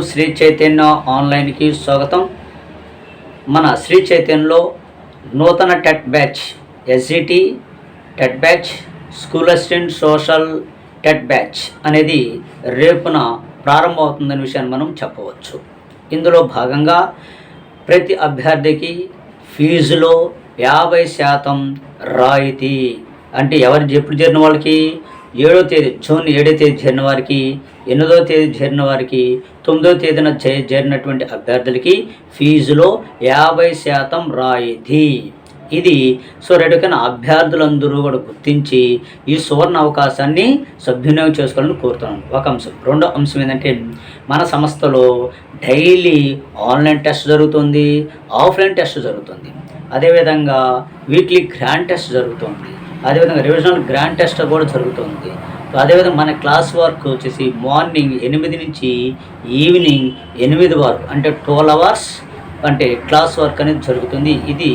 శ్రీ చైతన్య ఆన్లైన్కి స్వాగతం. మన శ్రీ చైతన్యలో నూతన TET batch, SGT TET batch, school assistant social TET batch అనేది రేపున ప్రారంభమవుతుందనే విషయాన్ని మనం చెప్పవచ్చు. ఇందులో భాగంగా ప్రతి అభ్యర్థికి ఫీజులో 50% రాయితీ. అంటే ఎప్పుడు చేరిన వాళ్ళకి 7వ తేదీ జూన్ 7వ తేదీ చేరిన వారికి, 8వ తేదీ చేరిన వారికి, 9వ తేదీన చేరినటువంటి అభ్యర్థులకి ఫీజులో 50% రాయితీ. ఇది రెడ్డికైన అభ్యర్థులందరూ కూడా గుర్తించి ఈ సువర్ణ అవకాశాన్ని సద్వినియోగం చేసుకోవాలని కోరుతున్నాను. ఒక అంశం. రెండో అంశం ఏంటంటే, మన సంస్థలో డైలీ ఆన్లైన్ టెస్ట్ జరుగుతుంది, ఆఫ్లైన్ టెస్ట్ జరుగుతుంది. అదేవిధంగా వీక్లీ గ్రాండ్ టెస్ట్ జరుగుతుంది. అదేవిధంగా రివిజనల్ గ్రాండ్ టెస్ట్ కూడా జరుగుతుంది. అదేవిధంగా మన క్లాస్ వర్క్ వచ్చేసి మార్నింగ్ 8 నుంచి ఈవినింగ్ 8 వరకు, అంటే 12 hours అంటే క్లాస్ వర్క్ అనేది జరుగుతుంది. ఇది